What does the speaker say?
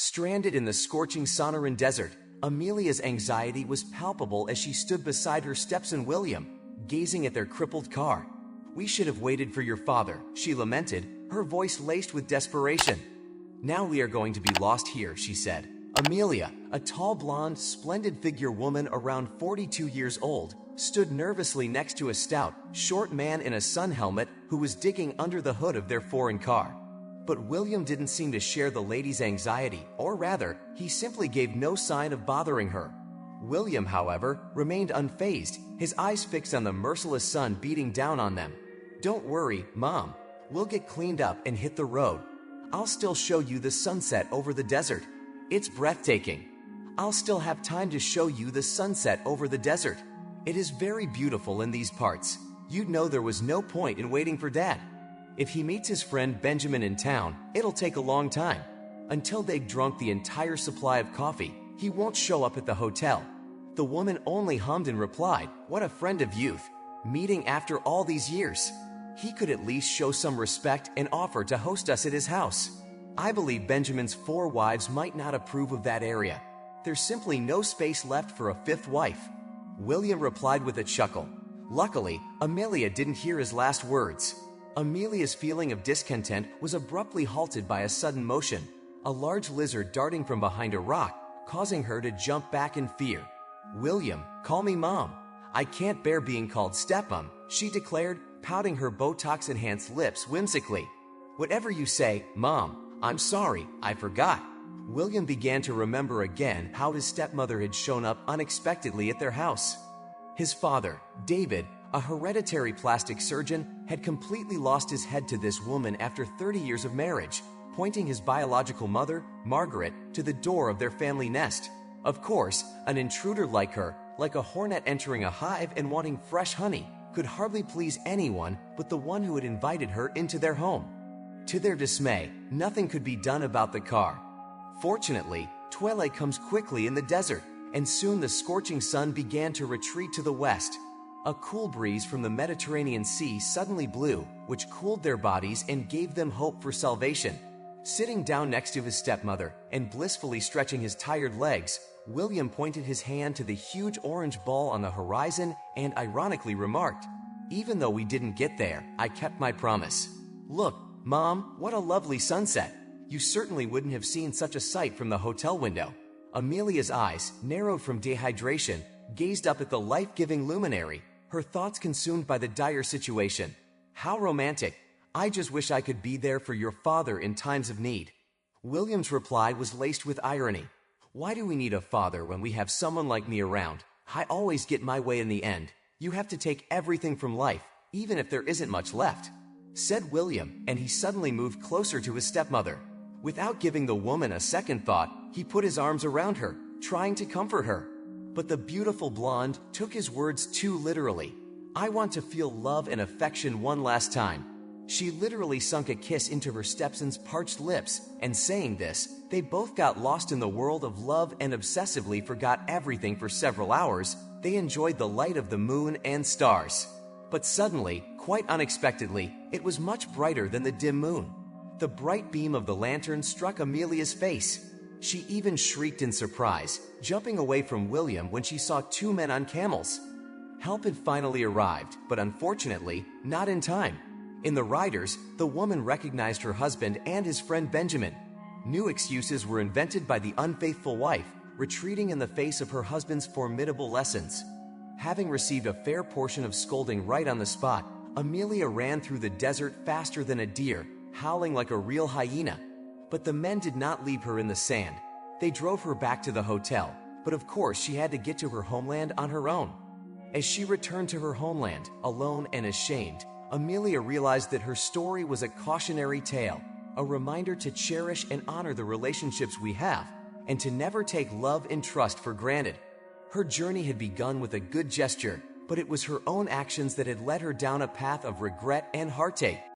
Stranded in the scorching Sonoran desert, Amelia's anxiety was palpable as she stood beside her stepson William, gazing at their crippled car. "We should have waited for your father," she lamented, her voice laced with desperation. "Now we are going to be lost here," she said. Amelia, a tall blonde, splendid figure woman around 42 years old, stood nervously next to a stout, short man in a sun helmet who was digging under the hood of their foreign car. But William didn't seem to share the lady's anxiety, or rather, he simply gave no sign of bothering her. William, however, remained unfazed, his eyes fixed on the merciless sun beating down on them. "Don't worry, Mom. We'll get cleaned up and hit the road. I'll still show you the sunset over the desert. It's breathtaking. I'll still have time to show you the sunset over the desert. It is very beautiful in these parts. You'd know there was no point in waiting for Dad. If he meets his friend Benjamin in town, it'll take a long time. Until they've drunk the entire supply of coffee, he won't show up at the hotel." The woman only hummed and replied, "What a friend of youth. Meeting after all these years. He could at least show some respect and offer to host us at his house. I believe Benjamin's 4 wives might not approve of that area. There's simply no space left for a 5th wife." William replied with a chuckle. Luckily, Amelia didn't hear his last words. Amelia's feeling of discontent was abruptly halted by a sudden motion, a large lizard darting from behind a rock, causing her to jump back in fear. "William, call me Mom. I can't bear being called stepmom," she declared, pouting her Botox-enhanced lips whimsically. "Whatever you say, Mom. I'm sorry, I forgot." William began to remember again how his stepmother had shown up unexpectedly at their house. His father, David, a hereditary plastic surgeon, had completely lost his head to this woman after 30 years of marriage, pointing his biological mother, Margaret, to the door of their family nest. Of course, an intruder like her, like a hornet entering a hive and wanting fresh honey, could hardly please anyone but the one who had invited her into their home. To their dismay, nothing could be done about the car. Fortunately, twilight comes quickly in the desert, and soon the scorching sun began to retreat to the west. A cool breeze from the Mediterranean Sea suddenly blew, which cooled their bodies and gave them hope for salvation. Sitting down next to his stepmother and blissfully stretching his tired legs, William pointed his hand to the huge orange ball on the horizon and ironically remarked, "Even though we didn't get there, I kept my promise. Look, Mom, what a lovely sunset. You certainly wouldn't have seen such a sight from the hotel window." Amelia's eyes, narrowed from dehydration, gazed up at the life-giving luminary, her thoughts consumed by the dire situation. "How romantic. I just wish I could be there for your father in times of need." William's reply was laced with irony. "Why do we need a father when we have someone like me around? I always get my way in the end. You have to take everything from life, even if there isn't much left," said William, and he suddenly moved closer to his stepmother. Without giving the woman a second thought, he put his arms around her, trying to comfort her. But the beautiful blonde took his words too literally. "I want to feel love and affection one last time." She literally sunk a kiss into her stepson's parched lips, and saying this, they both got lost in the world of love and obsessively forgot everything for several hours. They enjoyed the light of the moon and stars. But suddenly, quite unexpectedly, it was much brighter than the dim moon. The bright beam of the lantern struck Amelia's face. She even shrieked in surprise, jumping away from William when she saw 2 men on camels. Help had finally arrived, but unfortunately, not in time. In the riders, the woman recognized her husband and his friend Benjamin. New excuses were invented by the unfaithful wife, retreating in the face of her husband's formidable lessons. Having received a fair portion of scolding right on the spot, Amelia ran through the desert faster than a deer, howling like a real hyena. But the men did not leave her in the sand. They drove her back to the hotel, but of course she had to get to her homeland on her own. As she returned to her homeland, alone and ashamed, Amelia realized that her story was a cautionary tale, a reminder to cherish and honor the relationships we have, and to never take love and trust for granted. Her journey had begun with a good gesture, but it was her own actions that had led her down a path of regret and heartache.